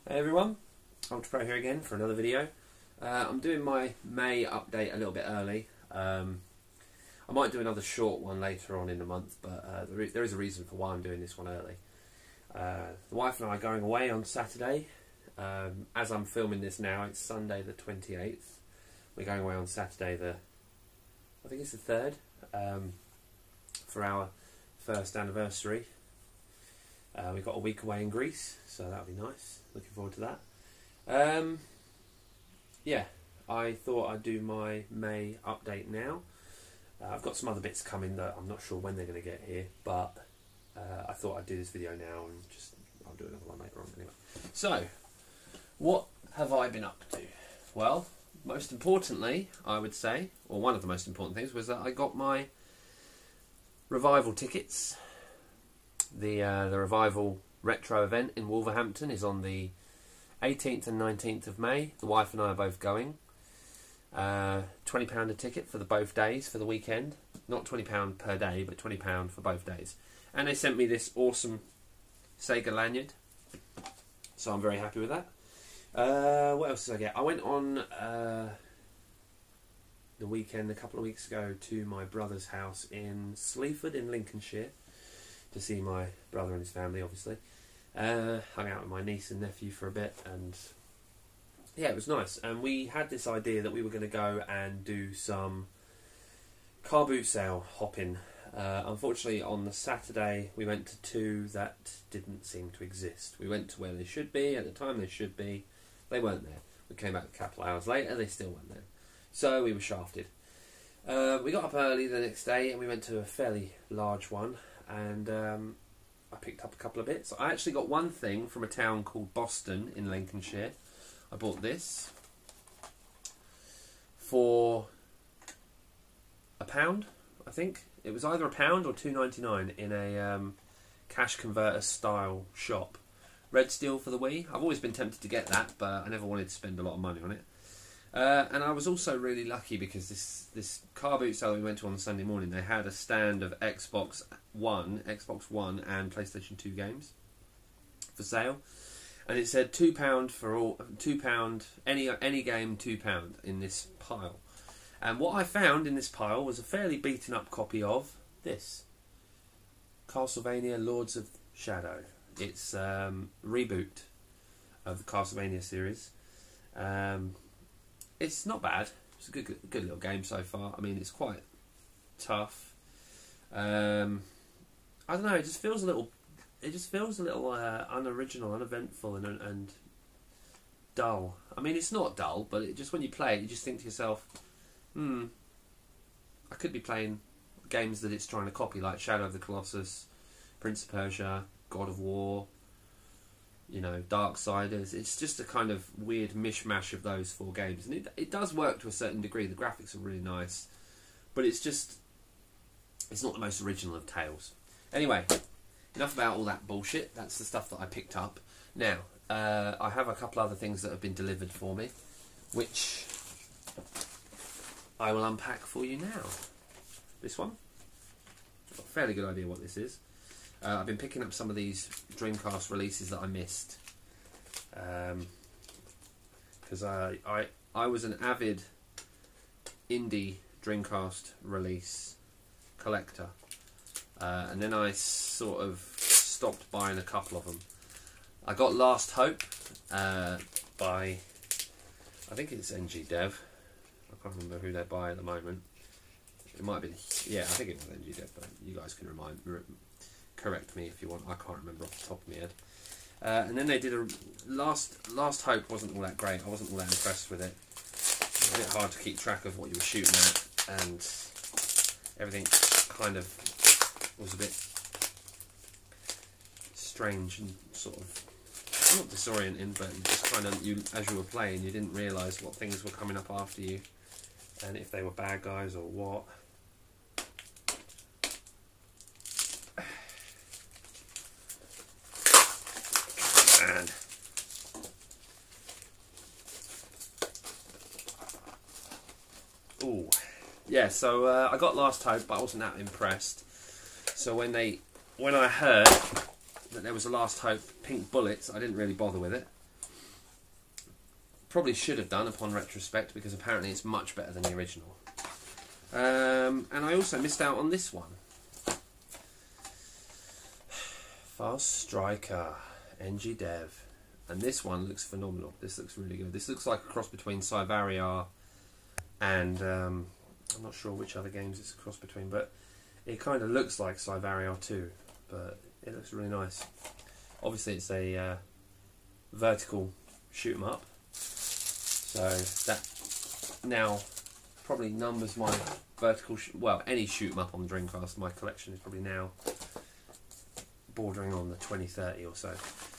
Hey everyone, Ultrapro here again for another video. I'm doing my May update a little bit early. I might do another short one later on in the month, but there is a reason for why I'm doing this one early. The wife and I are going away on Saturday. As I'm filming this now, it's Sunday the 28th. We're going away on Saturday I think it's the 3rd, for our first anniversary. We've got a week away in Greece, so that'll be nice. Looking forward to that. Yeah, I thought I'd do my May update now. I've got some other bits coming that I'm not sure when they're going to get here, but I thought I'd do this video now and I'll do another one later on anyway. So, what have I been up to? Well, most importantly, I would say, or one of the most important things, was that I got my Revival tickets. The Revival Retro event in Wolverhampton is on the 18th and 19th of May. The wife and I are both going. £20 a ticket for both days for the weekend. Not £20 per day, but £20 for both days. And they sent me this awesome Sega lanyard, so I'm very happy with that. What else did I get? I went on the weekend a couple of weeks ago to my brother's house in Sleaford in Lincolnshire to see my brother and his family, obviously. Hung out with my niece and nephew for a bit, and yeah, it was nice. And we had this idea that we were going to go and do some car boot sale hopping. Unfortunately, on the Saturday, we went to two that didn't seem to exist. We went to where they should be, at the time they should be. They weren't there. We came back a couple of hours later, they still weren't there. So we were shafted. We got up early the next day, and we went to a fairly large one, and I picked up a couple of bits. I actually got one thing from a town called Boston in Lincolnshire. I bought this for £1, I think. It was either £1 or $2.99 in a cash converter style shop. Red Steel for the Wii. I've always been tempted to get that, but I never wanted to spend a lot of money on it. And I was also really lucky because this car boot sale we went to on Sunday morning, they had a stand of Xbox One and PlayStation 2 games for sale, and it said £2 for all, £2 any game £2 in this pile. And what I found in this pile was a fairly beaten up copy of this Castlevania Lords of Shadow. It's reboot of the Castlevania series. It's not bad. It's a good little game so far. I mean, it's quite tough. I don't know. It just feels a little. Unoriginal, uneventful, and dull. I mean, it's not dull, but just when you play it, you just think to yourself, I could be playing games that it's trying to copy, like Shadow of the Colossus, Prince of Persia, God of War, you know, Darksiders. It's just a kind of weird mishmash of those four games, and it does work to a certain degree. The graphics are really nice, but it's not the most original of tales. Anyway, enough about all that bullshit. That's the stuff that I picked up. Now, I have a couple other things that have been delivered for me, which I will unpack for you now. This one, I've got a fairly good idea what this is. I've been picking up some of these Dreamcast releases that I missed, because I was an avid indie Dreamcast release collector, and then I sort of stopped buying a couple of them. I got Last Hope by, I think it's NG Dev. I can't remember who they're by at the moment. It might be, yeah, I think it was NG Dev, but you guys can correct me if you want. I can't remember off the top of my head. And then they did a Last Hope. Wasn't all that great. I wasn't all that impressed with it. It was a bit hard to keep track of what you were shooting at, and everything kind of was a bit strange and sort of not disorienting, but just kind of as you were playing, you didn't realise what things were coming up after you, and if they were bad guys or what. And ooh, yeah. So I got Last Hope, but I wasn't that impressed. So when I heard that there was a Last Hope Pink Bullets, I didn't really bother with it. probably should have done upon retrospect, because apparently it's much better than the original. And I also missed out on this one. Fast Striker, NG Dev. And this one looks phenomenal. This looks really good. This looks like a cross between Cyvaria and I'm not sure which other games it's a cross between, but it kind of looks like Cyvaria too, but it looks really nice. Obviously it's a vertical shoot 'em up, so that now probably numbers my vertical, well, any shoot 'em up on the Dreamcast. My collection is probably now bordering on the 2030 or so.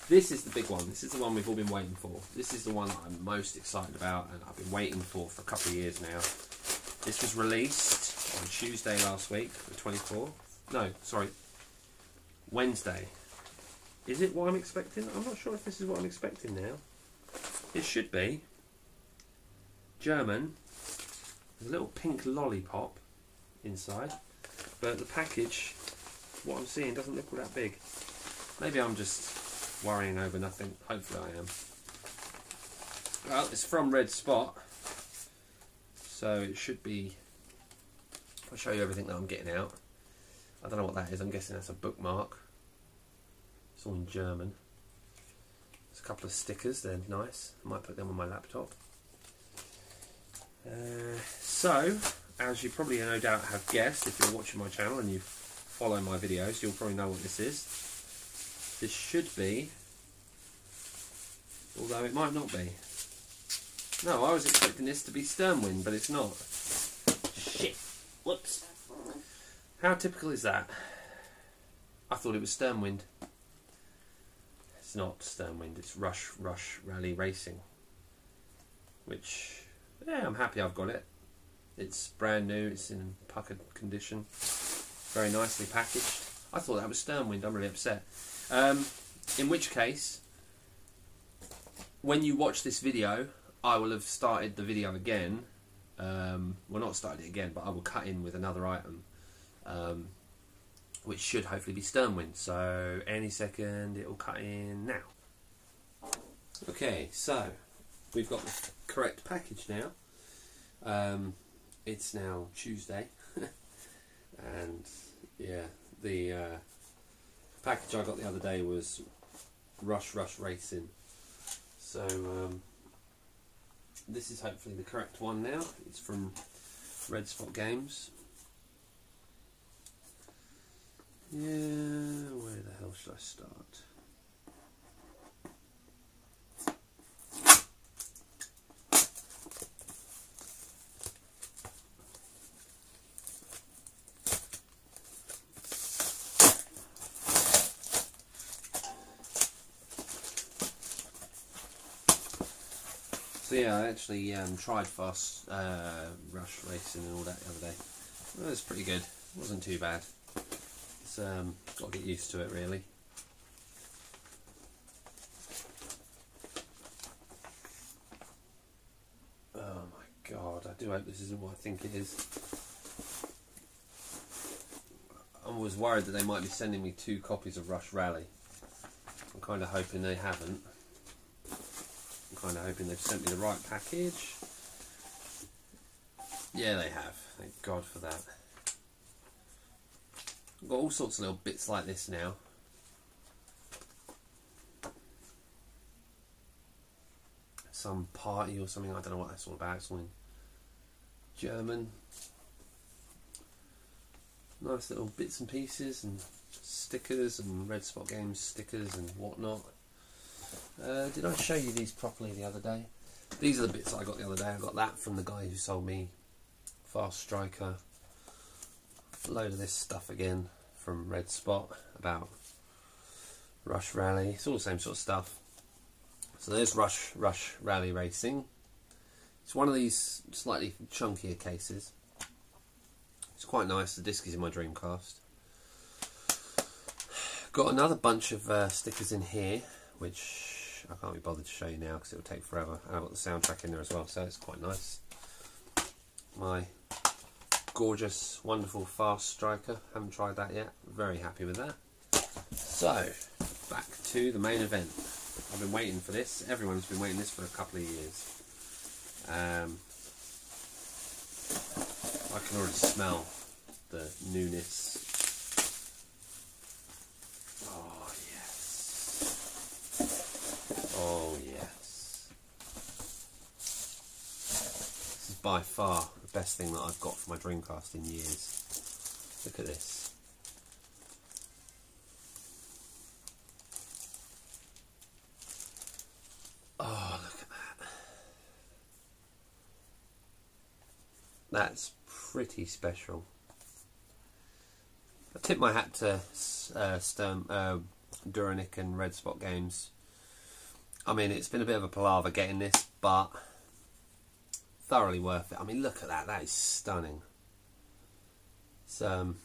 This is the big one. This is the one we've all been waiting for. This is the one that I'm most excited about, and I've been waiting for a couple of years now. This was released on Tuesday last week, the 24th. No, sorry, Wednesday. Is it what I'm expecting? I'm not sure if this is what I'm expecting now. It should be. German. There's a little pink lollipop inside, but the package, what I'm seeing, doesn't look all that big. Maybe I'm just worrying over nothing. Hopefully I am. Well, it's from Red Spot, so it should be. I'll show you everything that I'm getting out. I don't know what that is. I'm guessing that's a bookmark. It's all in German. There's a couple of stickers. They're nice. I might put them on my laptop. So, as you probably no doubt have guessed, if you're watching my channel and you follow my videos, you'll probably know what this is. This should be, although it might not be. No, I was expecting this to be Sturmwind, but it's not. Shit. Whoops. How typical is that? I thought it was Sturmwind. It's not Sturmwind, it's Rush Rally Racing. Which, yeah, I'm happy I've got it. It's brand new, it's in puckered condition. Very nicely packaged. I thought that was Sturmwind, I'm really upset. In which case, when you watch this video, I will have started the video again. Well, not started it again, but I will cut in with another item, which should hopefully be Sturmwind. So any second it will cut in now. Okay, so we've got the correct package now. It's now Tuesday, and yeah, the package I got the other day was Rush Racing. So this is hopefully the correct one now. It's from Red Spot Games. Yeah, where the hell should I start? So yeah, I actually tried Fast Rush Racing and all that the other day. It was pretty good. It wasn't too bad. It's got to get used to it really. Oh my god, I do hope this isn't what I think it is. I was worried that they might be sending me 2 copies of Rush Rally. I'm kind of hoping they haven't. I'm kind of hoping they've sent me the right package. Yeah, they have. Thank God for that. I've got all sorts of little bits like this now. Some party or something, I don't know what that's all about. It's all in German. Nice little bits and pieces and stickers and Red Spot Games stickers and whatnot. Did I show you these properly the other day? These are the bits I got the other day. I got that from the guy who sold me Fast Striker. A load of this stuff again from Red Spot about Rush Rally. It's all the same sort of stuff. So there's Rush Rally Racing. It's one of these slightly chunkier cases. It's quite nice. The disc is in my Dreamcast. Got another bunch of stickers in here, which I can't be bothered to show you now because it will take forever. And I've got the soundtrack in there as well, so it's quite nice. My gorgeous, wonderful Fast Striker. Haven't tried that yet. Very happy with that. So, back to the main event. I've been waiting for this. Everyone's been waiting this for a couple of years. I can already smell the newness. Oh yes. Oh yes. This is by far the best thing that I've got for my Dreamcast in years. Look at this. Oh, look at that. That's pretty special. I tip my hat to Duranic and Red Spot Games. I mean, it's been a bit of a palaver getting this, but thoroughly worth it. I mean, look at that. That is stunning. It's, you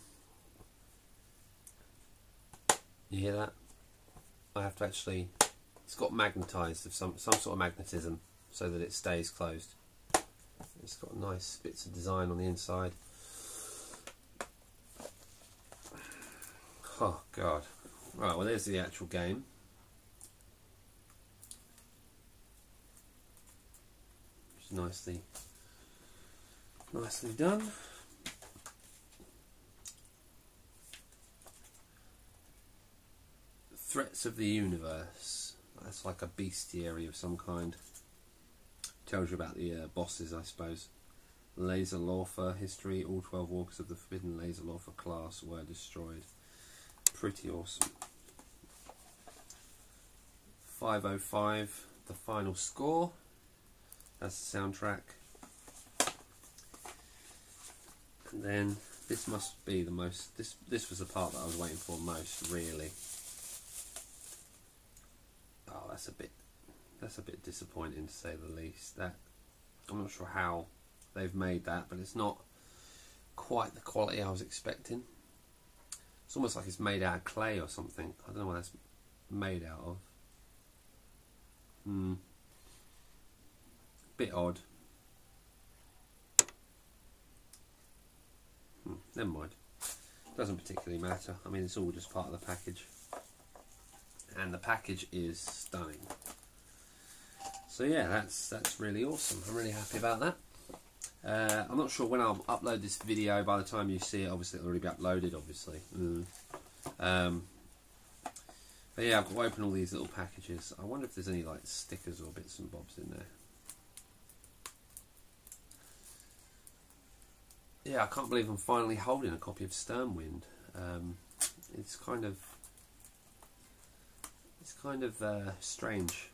hear that? I have to actually... It's got magnetised of some sort of magnetism so that it stays closed. It's got nice bits of design on the inside. Oh god. Right, well there's the actual game. It's nicely done. Threats of the Universe. That's like a bestiary of some kind. Tells you about the bosses, I suppose. Laser Lawfer history. All 12 walkers of the forbidden Laser Lawfer class were destroyed. Pretty awesome. 505, the final score. That's the soundtrack. And then this must be the most. This was the part that I was waiting for most, really. Oh, that's a bit disappointing to say the least. That I'm not sure how they've made that, but it's not quite the quality I was expecting. It's almost like it's made out of clay or something. I don't know what that's made out of. Bit odd. Never mind. Doesn't particularly matter. I mean, it's all just part of the package. And the package is stunning. So yeah, that's really awesome. I'm really happy about that. I'm not sure when I'll upload this video. By the time you see it, obviously it'll already be uploaded, obviously. But yeah, I've got to open all these little packages. I wonder if there's any like stickers or bits and bobs in there. Yeah, I can't believe I'm finally holding a copy of Sturmwind. It's kind of strange,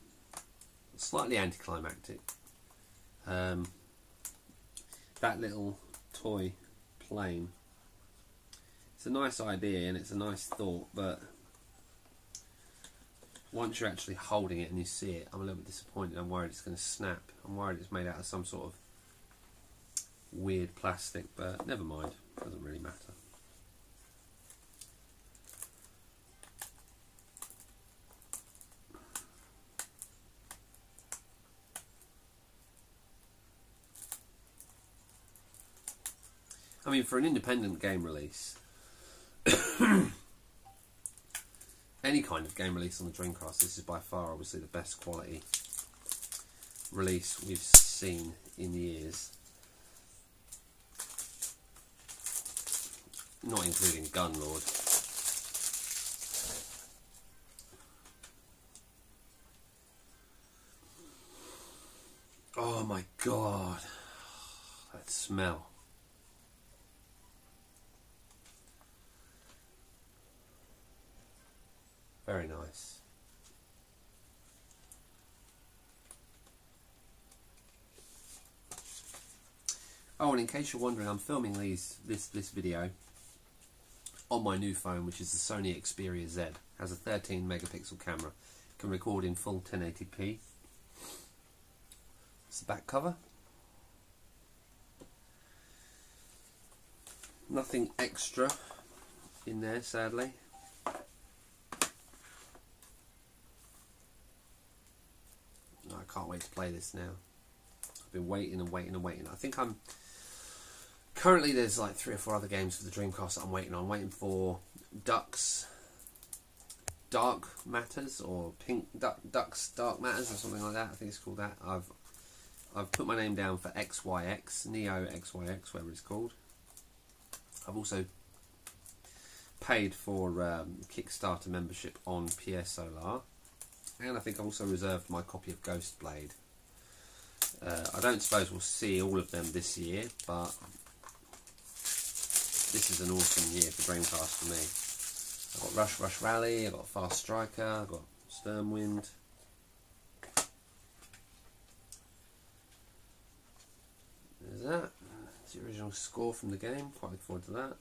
slightly anticlimactic. That little toy plane, it's a nice idea and it's a nice thought, but once you're actually holding it and you see it, I'm a little bit disappointed. I'm worried it's going to snap. I'm worried it's made out of some sort of weird plastic, but never mind, doesn't really matter. I mean, for an independent game release, any kind of game release on the Dreamcast, this is by far obviously the best quality release we've seen in years. Not including Gunlord. Oh my god, that smell. Very nice. Oh, and in case you're wondering, I'm filming this video on my new phone, which is the Sony Xperia Z. It has a 13 megapixel camera. It can record in full 1080p. It's the back cover. Nothing extra in there, sadly. I can't wait to play this now. I've been waiting and waiting and waiting. I think I'm... Currently there's like 3 or 4 other games for the Dreamcast that I'm waiting on. I'm waiting for Duck's Dark Matters, or Duck's Dark Matters, or something like that. I think it's called that. I've put my name down for XYX, Neo XYX, whatever it's called. I've also paid for Kickstarter membership on PS Solar, and I think I also reserved my copy of Ghost Blade. I don't suppose we'll see all of them this year, but this is an awesome year for Dreamcast for me. I've got Rush Rush Rally, I've got Fast Striker, I've got Sturmwind. There's that. It's the original score from the game, quite looking forward to that.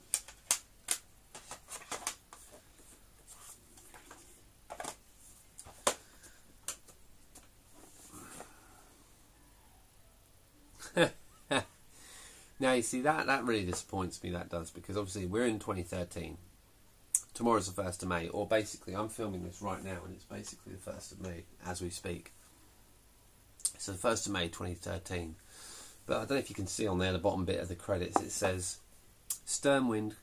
Now you see that really disappoints me, that does, because obviously we're in 2013. Tomorrow's the 1st of May, or basically I'm filming this right now and it's basically the 1st of May as we speak. So the 1st of May 2013. But I don't know if you can see on there the bottom bit of the credits, it says Sturmwind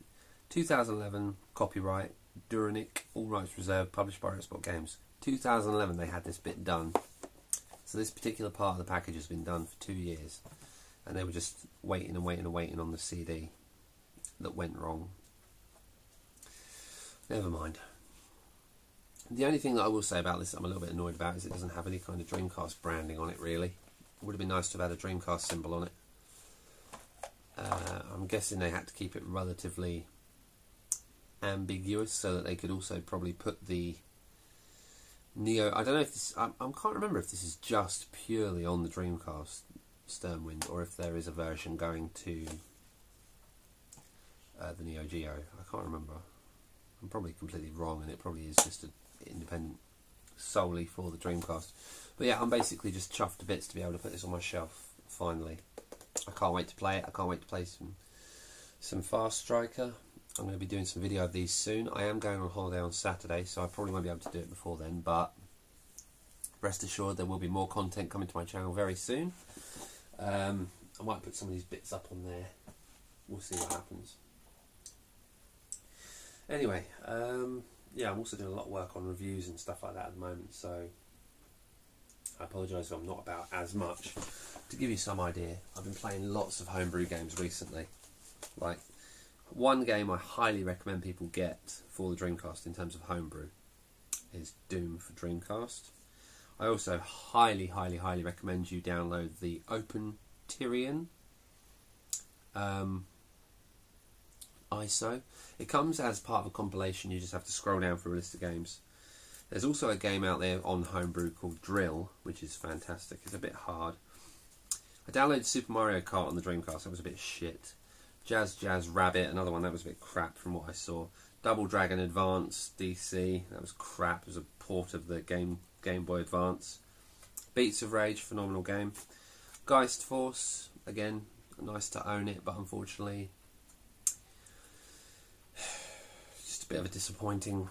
2011 copyright Duranic, all rights reserved, published by Xbox Games. 2011 they had this bit done. So this particular part of the package has been done for 2 years. And they were just waiting and waiting and waiting on the CD that went wrong. Never mind. The only thing that I will say about this that I'm a little bit annoyed about is it doesn't have any kind of Dreamcast branding on it, really. It would have been nice to have had a Dreamcast symbol on it. I'm guessing they had to keep it relatively ambiguous so that they could also probably put the Neo... I don't know if this... I can't remember if this is just purely on the Dreamcast Sturmwind, or if there is a version going to the Neo Geo. I can't remember. I'm probably completely wrong, and it probably is just an independent solely for the Dreamcast. But yeah, I'm basically just chuffed to bits to be able to put this on my shelf finally. I can't wait to play it. I can't wait to play some Fast Striker. I'm going to be doing some video of these soon. I am going on holiday on Saturday, so I probably won't be able to do it before then, but rest assured there will be more content coming to my channel very soon. I might put some of these bits up on there. We'll see what happens. Anyway, yeah, I'm also doing a lot of work on reviews and stuff like that at the moment, so I apologise if I'm not about as much. To give you some idea, I've been playing lots of homebrew games recently. Like, one game I highly recommend people get for the Dreamcast in terms of homebrew is Doom for Dreamcast. I also highly recommend you download the Open Tyrian ISO. It comes as part of a compilation. You just have to scroll down through a list of games. There's also a game out there on Homebrew called Drill, which is fantastic. It's a bit hard. I downloaded Super Mario Kart on the Dreamcast. That was a bit shit. Jazz Rabbit, another one that was a bit crap from what I saw. Double Dragon Advance DC, that was crap. It was a port of the Game Boy Advance. Beats of Rage, phenomenal game. Geist Force, again, nice to own it, but unfortunately just a bit of a disappointing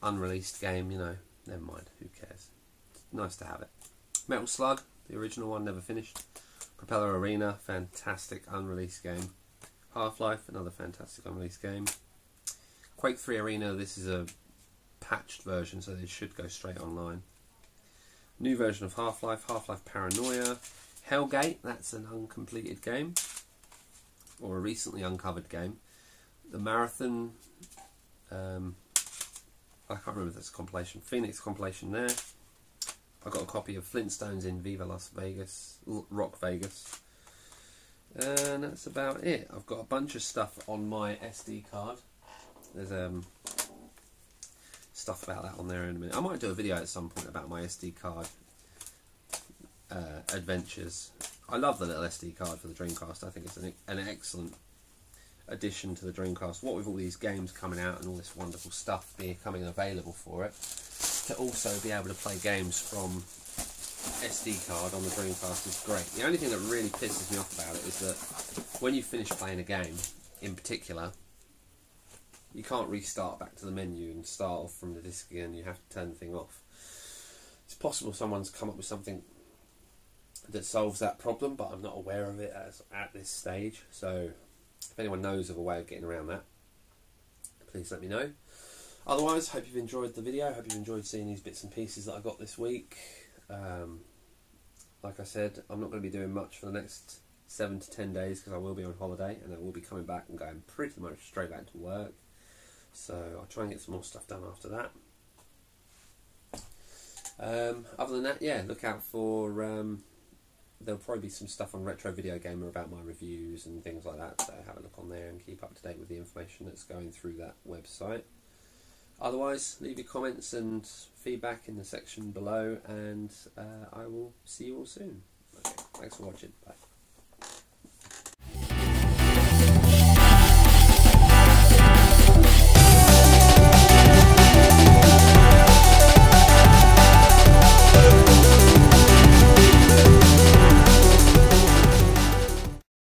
unreleased game, you know. Never mind, who cares. It's nice to have it. Metal Slug, the original one, never finished. Propeller Arena, fantastic unreleased game. Half-Life, another fantastic unreleased game. Quake 3 Arena, this is a patched version, so they should go straight online. New version of Half-Life, Half-Life Paranoia. Hellgate, that's an uncompleted game, or a recently uncovered game. The Marathon, I can't remember if that's a compilation. Phoenix compilation there. I got a copy of Flintstones in Viva Las Vegas, Rock Vegas. And that's about it. I've got a bunch of stuff on my SD card. There's stuff about that on there in a minute. I might do a video at some point about my SD card adventures. I love the little SD card for the Dreamcast. I think it's an excellent addition to the Dreamcast. What with all these games coming out and all this wonderful stuff becoming available for it, to also be able to play games from SD card on the Dreamcast is great. The only thing that really pisses me off about it is that when you finish playing a game, in particular, you can't restart back to the menu and start off from the disc again. You have to turn the thing off. It's possible someone's come up with something that solves that problem, but I'm not aware of it at this stage. So if anyone knows of a way of getting around that, please let me know. Otherwise, hope you've enjoyed the video. Hope you've enjoyed seeing these bits and pieces that I got this week. like I said, I'm not going to be doing much for the next 7 to 10 days because I will be on holiday and I will be coming back and going pretty much straight back to work. So I'll try and get some more stuff done after that. Other than that, yeah, look out for... there'll probably be some stuff on Retro Video Gamer about my reviews and things like that, so have a look on there and keep up to date with the information that's going through that website. Otherwise, leave your comments and feedback in the section below, and I will see you all soon. Okay, thanks for watching. Bye.